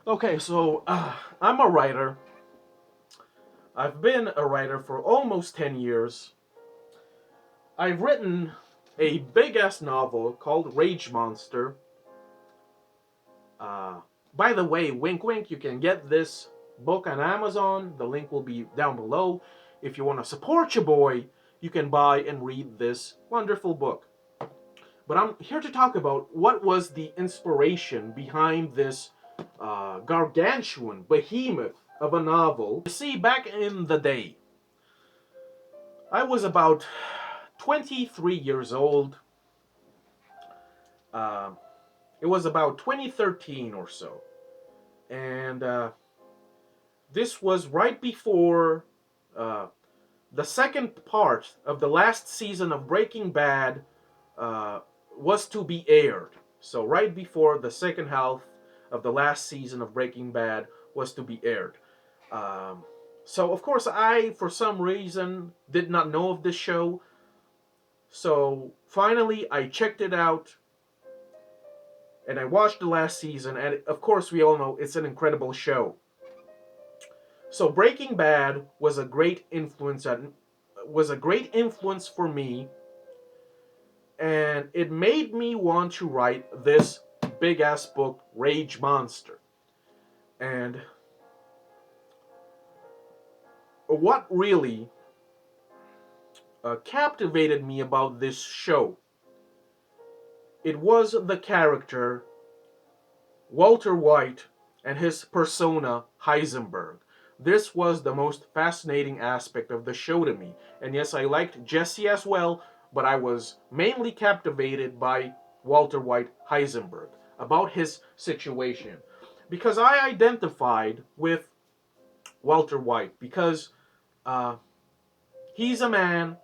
Okay, so I'm a writer. I've been a writer for almost 10 years. I've written a big ass novel called Rage Monster. Uh, by the way, wink wink, you can get this book on Amazon. The link will be down below. If you want to support your boy, you can buy and read this wonderful book. But I'm here to talk about what was the inspiration behind this gargantuan behemoth of a novel. You see, back in the day, I was about 23 years old. Uh, it was about 2013 or so. And this was right before uh, the second part of the last season of Breaking Bad uh, was to be aired. So, right before the second half of the last season of Breaking Bad was to be aired. Um, so, of course, I, for some reason, did not know of this show. So, finally, I checked it out and I watched the last season. And, of course, we all know it's an incredible show. So, Breaking Bad was a great influence for me, and it made me want to write this big ass book, Rage Monster. And what really captivated me about this show, it was the character Walter White and his persona Heisenberg. This was the most fascinating aspect of the show to me. And yes, I liked Jesse as well, but I was mainly captivated by Walter White Heisenberg, about his situation. Because I identified with Walter White, because uh, he's a man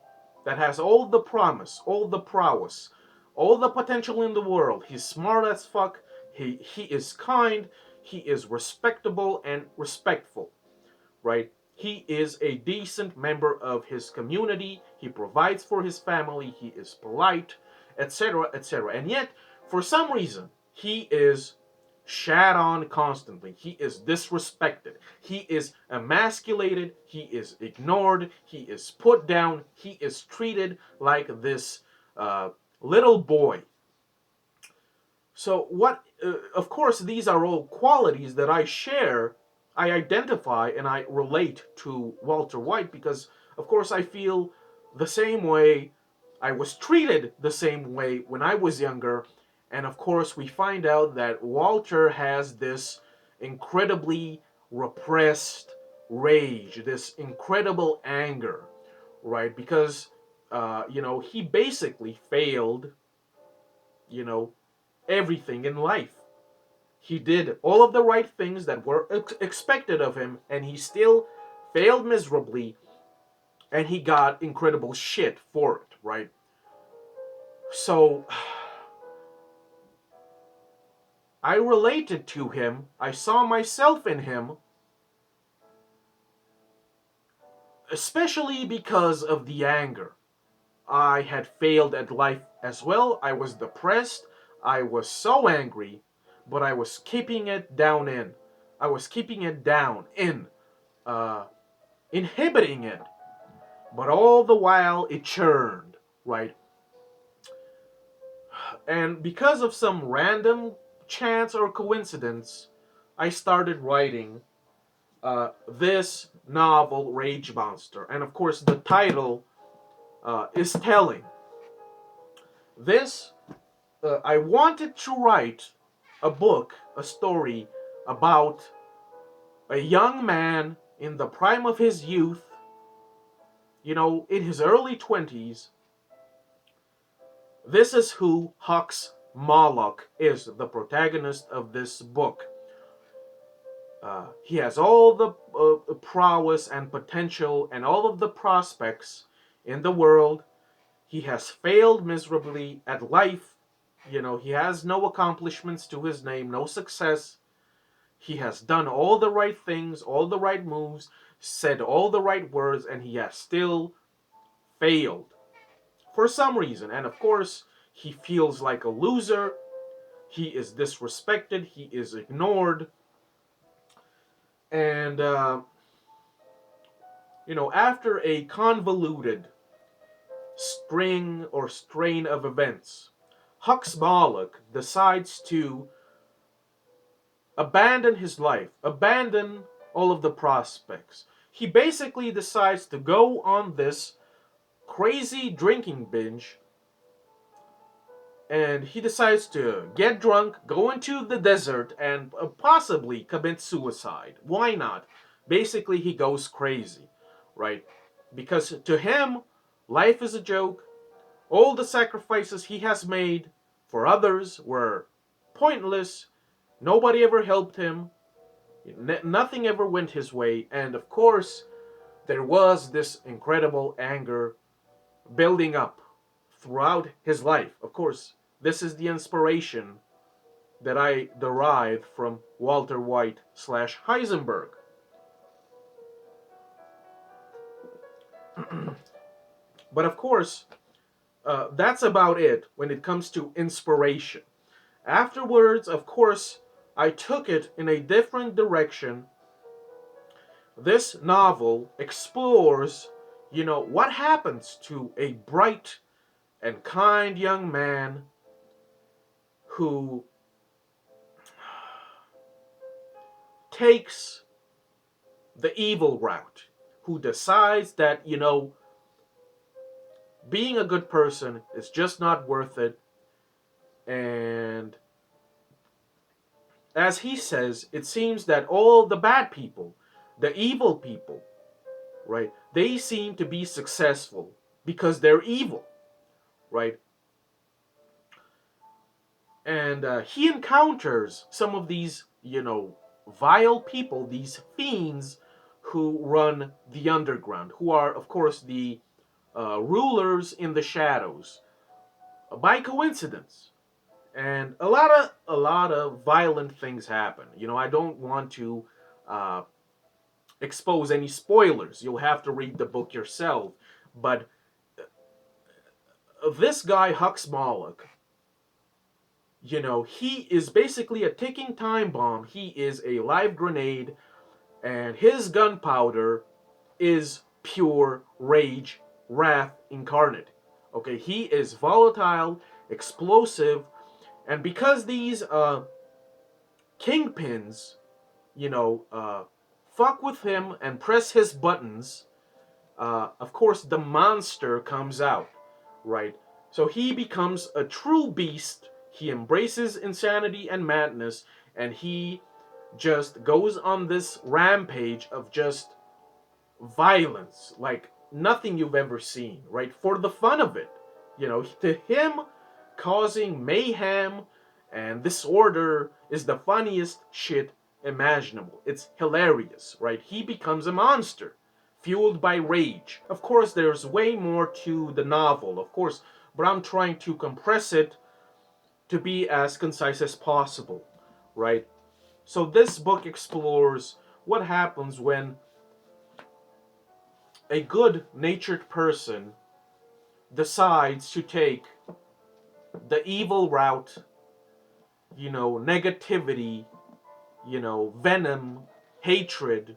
that has all the promise, all the prowess, all the potential in the world. He's smart as fuck. He is kind. He is respectable and respectful, right? He is a decent member of his community. He provides for his family. He is polite, etc., etc. And yet, for some reason, he is shat on constantly. He is disrespected. He is emasculated. He is ignored. He is put down. He is treated like this uh, little boy. So, of course, these are all qualities that I share, I identify, and I relate to Walter White because, of course, I feel the same way. I was treated the same way when I was younger. And, of course, we find out that Walter has this incredibly repressed rage, this incredible anger, right? Because, he basically failed, you know, everything in life. He did all of the right things that were expected of him, and he still failed miserably, and he got incredible shit for it, right? So, I related to him, I saw myself in him, especially because of the anger. I had failed at life as well, I was depressed, I was so angry, but I was keeping it down in. I was keeping it down in. Uh, Inhibiting it, but all the while it churned, right? And because of some random chance or coincidence, I started writing this novel, Rage Monster. And of course, the title is telling. This, I wanted to write a book, a story about a young man in the prime of his youth, in his early 20s. This is who Hux Moloch is, the protagonist of this book. He has all the prowess and potential and all of the prospects in the world. He has failed miserably at life. He has no accomplishments to his name, no success. He has done all the right things, all the right moves, said all the right words, and he has still failed for some reason. And of course, he feels like a loser. He is disrespected. He is ignored. And, after a convoluted string or strain of events, Hux Moloch decides to abandon his life, abandon all of the prospects. He basically decides to go on this crazy drinking binge, and he decides to get drunk, go into the desert, and possibly commit suicide. Why not? Basically, he goes crazy, right? Because to him, life is a joke. All the sacrifices he has made for others were pointless. Nobody ever helped him. Nothing ever went his way. And of course, there was this incredible anger building up throughout his life. Of course, this is the inspiration that I derived from Walter White slash Heisenberg. But of course, that's about it when it comes to inspiration. Afterwards, of course, I took it in a different direction. This novel explores, what happens to a bright and kind young man who takes the evil route, who decides that, being a good person is just not worth it. And as he says, it seems that all the bad people, the evil people, right, they seem to be successful because they're evil, right? And he encounters some of these, vile people, these fiends who run the underground, who are, of course, the rulers in the shadows, by coincidence. And a lot of violent things happen. I don't want to uh, expose any spoilers. You'll have to read the book yourself. But this guy Hux Moloch, he is basically a ticking time bomb. He is a live grenade, and his gunpowder is pure rage, wrath incarnate. Okay, he is volatile, explosive, and because these kingpins, you know, uh, fuck with him and press his buttons, of course the monster comes out, right? So he becomes a true beast. He embraces insanity and madness, and he just goes on this rampage of just violence like nothing you've ever seen, right? For the fun of it. To him, causing mayhem and disorder is the funniest shit imaginable. It's hilarious, right? He becomes a monster, fueled by rage. Of course, there's way more to the novel, of course, but I'm trying to compress it to be as concise as possible, right? So this book explores what happens when a good natured person decides to take the evil route, negativity, venom, hatred,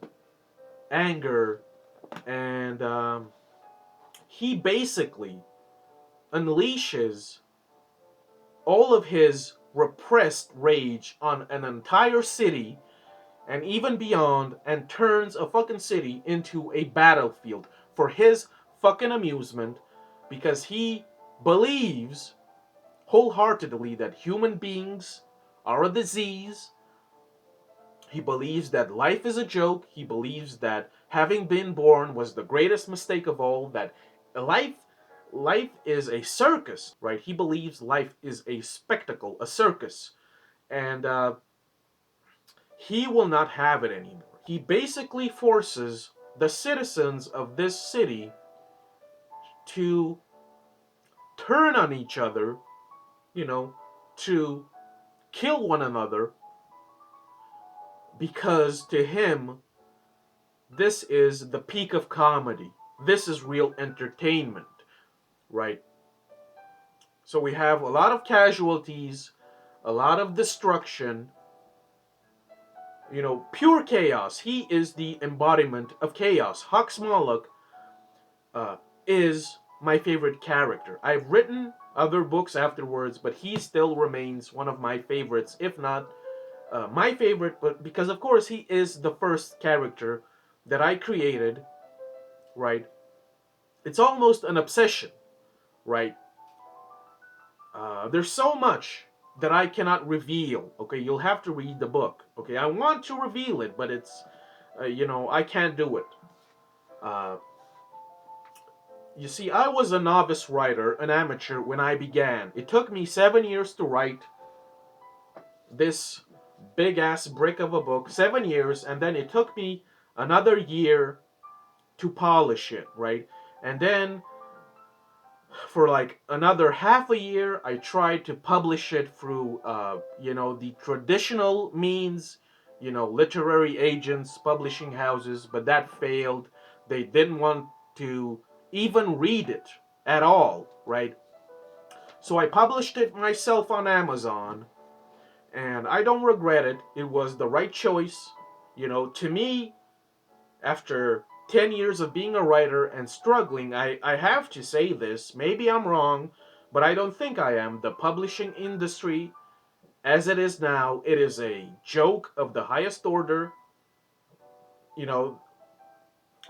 anger, and he basically unleashes all of his repressed rage on an entire city and even beyond, and turns a fucking city into a battlefield for his fucking amusement, because he believes wholeheartedly that human beings are a disease. He believes that life is a joke. He believes that having been born was the greatest mistake of all, that life is a circus, right? He believes life is a spectacle, a circus. And he will not have it anymore. He basically forces the citizens of this city to turn on each other, to kill one another, because to him, this is the peak of comedy. This is real entertainment, right? So we have a lot of casualties, a lot of destruction, pure chaos. He is the embodiment of chaos. Hux Moloch uh, is my favorite character. I've written other books afterwards, but he still remains one of my favorites, if not my favorite. But because, of course, he is the first character that I created, right? It's almost an obsession, right? There's so much that I cannot reveal. Okay, you'll have to read the book. Okay, I want to reveal it, but I can't do it. Uh, you see, I was a novice writer, an amateur when I began. It took me 7 years to write this big ass brick of a book, 7 years, and then it took me another year to polish it, right? And then for like another half a year, I tried to publish it through, the traditional means, literary agents, publishing houses, but that failed. They didn't want to even read it at all, right? So I published it myself on Amazon, and I don't regret it. It was the right choice. To me, after 10 years of being a writer and struggling, I have to say this. Maybe I'm wrong, but I don't think I am. The publishing industry, as it is now, it is a joke of the highest order. You know,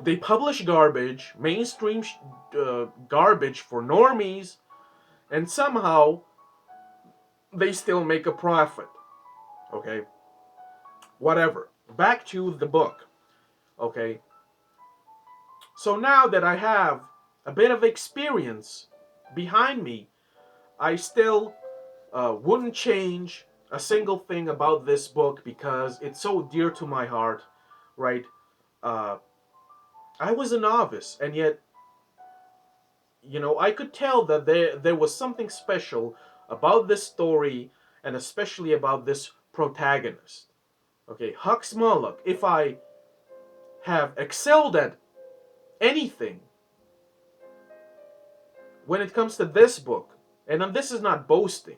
they publish garbage, mainstream garbage for normies, and somehow they still make a profit. Okay? Whatever. Back to the book. Okay? So now that I have a bit of experience behind me, I still wouldn't change a single thing about this book because it's so dear to my heart, right? Uh, I was a novice, and yet, I could tell that there was something special about this story, and especially about this protagonist. Okay, Hux Moloch, if I have excelled at anything when it comes to this book, and this is not boasting,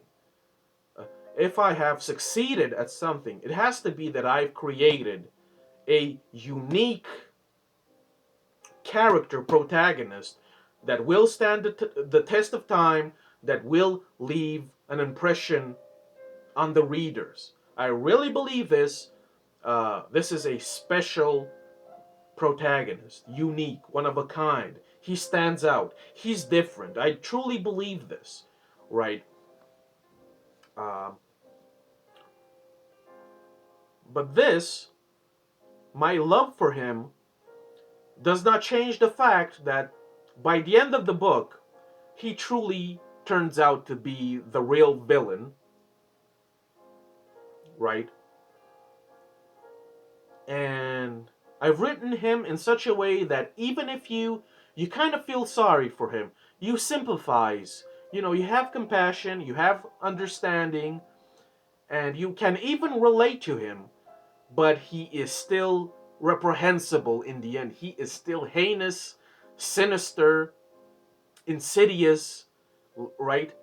uh, if I have succeeded at something, it has to be that I've created a unique character protagonist that will stand the test of time, that will leave an impression on the readers. I really believe this. This is a special protagonist, unique, one of a kind. He stands out. He's different. I truly believe this, right? Um, but this, my love for him, does not change the fact that by the end of the book, he truly turns out to be the real villain, right? And I've written him in such a way that even if you kind of feel sorry for him, you sympathize, you have compassion, you have understanding, and you can even relate to him, but he is still reprehensible in the end. He is still heinous, sinister, insidious, right?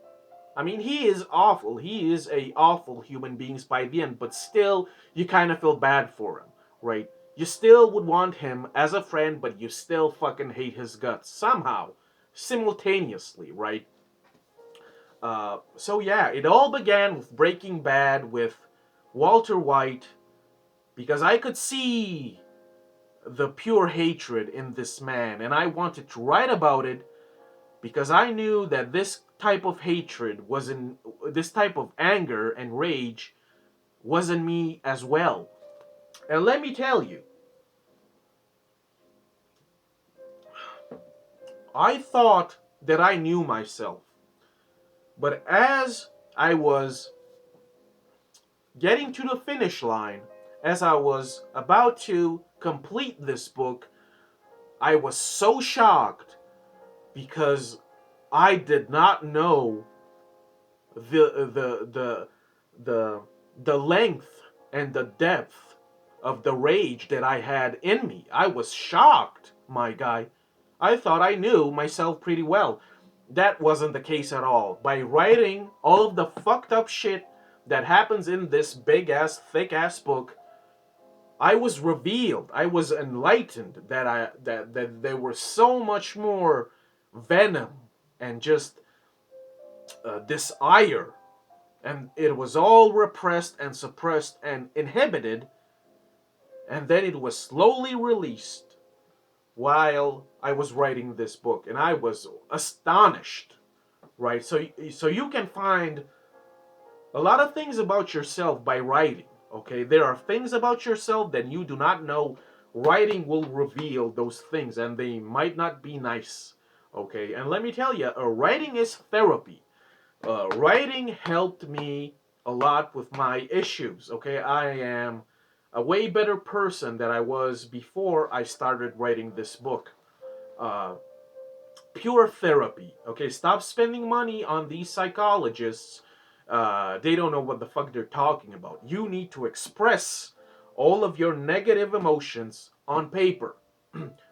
I mean, he is awful. He is a awful human being by the end, but still, you kind of feel bad for him, right? You still would want him as a friend, but you still fucking hate his guts somehow, simultaneously, right? So yeah, it all began with Breaking Bad with Walter White, because I could see the pure hatred in this man, and I wanted to write about it because I knew that this type of hatred was in this type of anger and rage was in me as well. And let me tell you, I thought that I knew myself. But as I was getting to the finish line, as I was about to complete this book, I was so shocked because I did not know the the the the the length and the depth of the rage that I had in me. I was shocked, my guy. I thought I knew myself pretty well. That wasn't the case at all. By writing all of the fucked up shit that happens in this big ass, thick ass book, I was revealed, I was enlightened that there was so much more venom and just this ire, and it was all repressed and suppressed and inhibited, and then it was slowly released while I was writing this book, and I was astonished, right? So you can find a lot of things about yourself by writing. Okay, there are things about yourself that you do not know. Writing will reveal those things, and they might not be nice. Okay, and let me tell you, writing is therapy. Writing helped me a lot with my issues. Okay, I am a way better person than I was before I started writing this book. Uh, Pure therapy. Okay, stop spending money on these psychologists. They don't know what the fuck they're talking about. You need to express all of your negative emotions on paper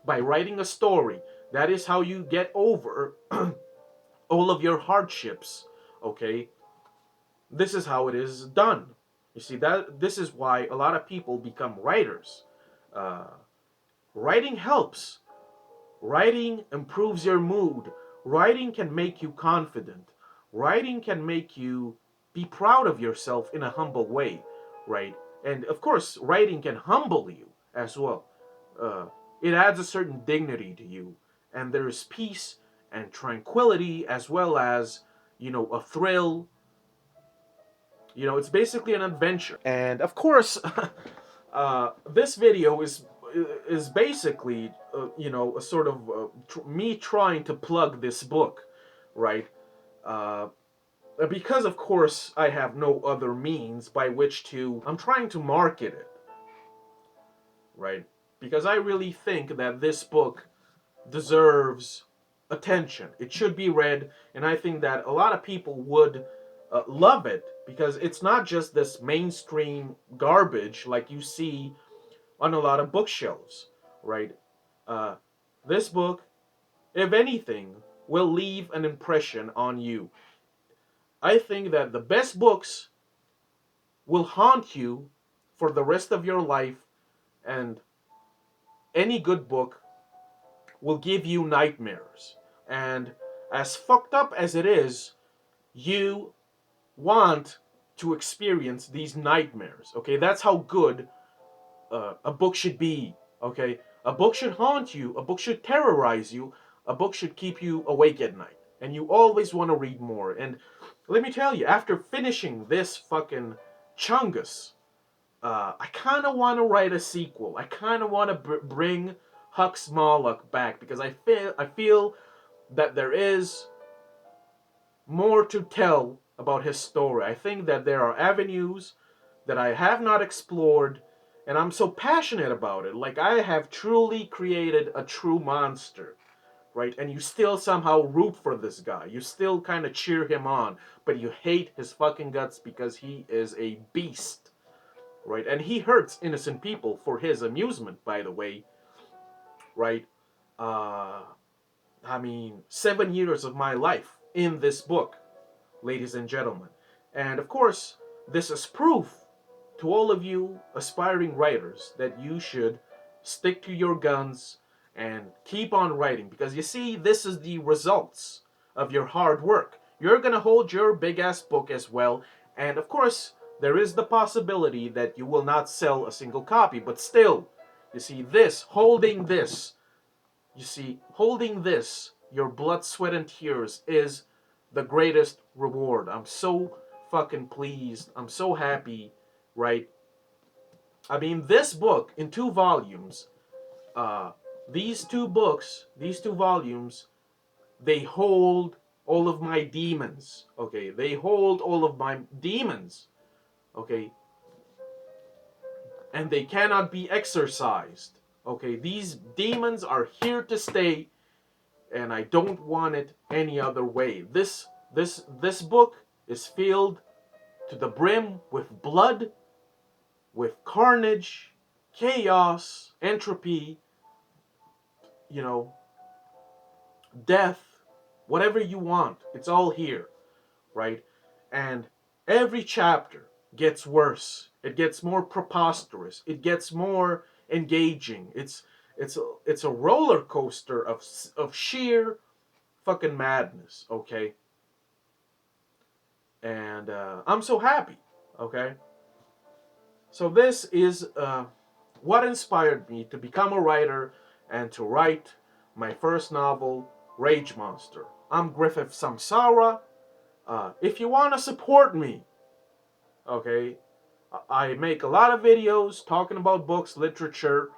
by writing a story. That is how you get over all of your hardships. Okay, this is how it is done. You see that this is why a lot of people become writers. Uh, Writing helps. Writing improves your mood. Writing can make you confident. Writing can make you be proud of yourself in a humble way, right? And of course, writing can humble you as well. Uh, it adds a certain dignity to you, and there is peace and tranquility as well as, a thrill. It's basically an adventure. And of course, this video is basically a sort of me trying to plug this book, right? Uh, because of course I have no other means by which to I'm trying to market it, right? Because I really think that this book deserves attention. It should be read, and I think that a lot of people would love it because it's not just this mainstream garbage like you see on a lot of bookshelves, right? Uh, this book, if anything, will leave an impression on you. I think that the best books will haunt you for the rest of your life, and any good book will give you nightmares. And as fucked up as it is, you want to experience these nightmares. Okay, that's how good a book should be. Okay, a book should haunt you. A book should terrorize you. A book should keep you awake at night, and you always want to read more. And let me tell you, after finishing this fucking chungus, I kind of want to write a sequel. I kind of want to bring Hux Moloch back because I feel that there is more to tell about his story. I think that there are avenues that I have not explored, and I'm so passionate about it. Like, I have truly created a true monster, right? And you still somehow root for this guy. You still kind of cheer him on, but you hate his fucking guts because he is a beast, right? And he hurts innocent people for his amusement, by the way, right? Uh, I mean, 7 years of my life in this book, ladies and gentlemen. And of course, this is proof to all of you aspiring writers that you should stick to your guns and keep on writing, because you see, this is the results of your hard work. You're gonna hold your big ass book as well, and of course, there is the possibility that you will not sell a single copy, but still, you see, holding this, your blood, sweat, and tears is the greatest reward. I'm so fucking pleased. I'm so happy, right? I mean, this book in 2 volumes, uh, these two volumes, they hold all of my demons, okay? They hold all of my demons, okay? And they cannot be exorcised, okay? These demons are here to stay, and I don't want it any other way. This book is filled to the brim with blood, with carnage, chaos, entropy, you know, death, whatever you want. It's all here, right? And every chapter gets worse It gets more preposterous. It gets more engaging. It's a roller coaster of sheer fucking madness. Okay, and I'm so happy. Okay, so this is what inspired me to become a writer and to write my first novel, Rage Monster. I'm Griffith Samsara. If you want to support me, okay, I make a lot of videos talking about books, literature,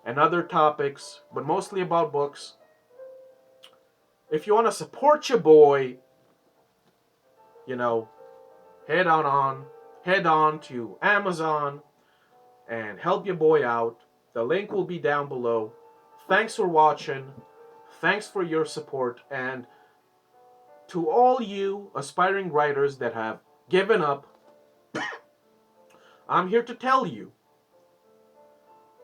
and other topics, but mostly about books. If you want to support your boy, you know, head head on to Amazon and help your boy out. The link will be down below. Thanks for watching. Thanks for your support. And to all you aspiring writers that have given up, I'm here to tell you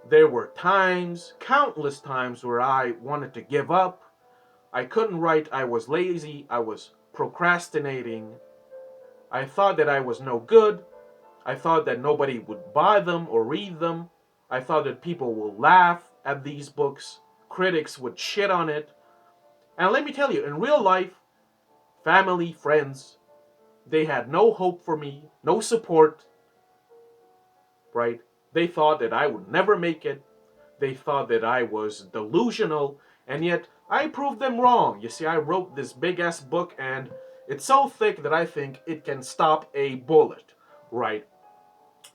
there were times, countless times, where I wanted to give up. I couldn't write. I was lazy. I was procrastinating. I thought that I was no good. I thought that nobody would buy them or read them. I thought that people will laugh at these books. Critics would shit on it. And let me tell you, in real life, family, friends, they had no hope for me, no support, right? They thought that I would never make it. They thought that I was delusional, and yet I proved them wrong. You see, I wrote this big ass book, and it's so thick that I think it can stop a bullet, right?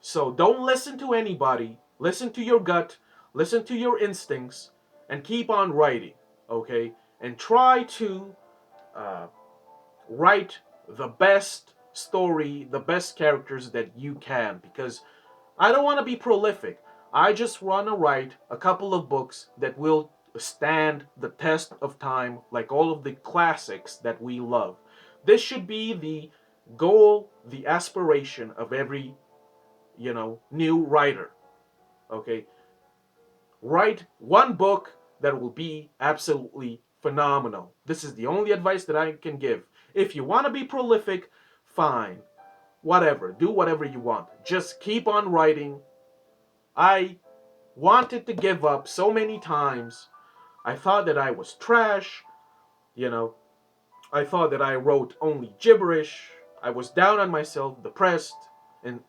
So don't listen to anybody. Listen to your gut, listen to your instincts, and keep on writing, okay? And try to uh, write the best story, the best characters that you can, because I don't want to be prolific. I just want to write a couple of books that will stand the test of time, like all of the classics that we love. This should be the goal, the aspiration of every, new writer. Okay? Write one book that will be absolutely phenomenal. This is the only advice that I can give. If you want to be prolific, fine. Whatever. Do whatever you want. Just keep on writing. I wanted to give up so many times. I thought that I was trash. You know, I thought that I wrote only gibberish. I was down on myself, depressed, and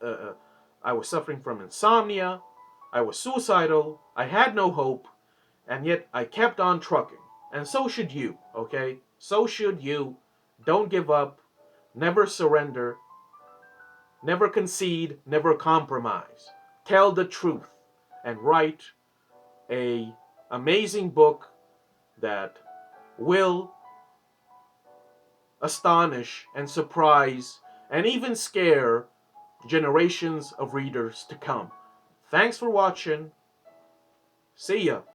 I was suffering from insomnia. I was suicidal. I had no hope, and yet I kept on trucking. And so should you, okay? So should you. Don't give up. Never surrender. Never concede. Never compromise. Tell the truth and write a amazing book that will astonish and surprise and even scare generations of readers to come. Thanks for watching. See ya.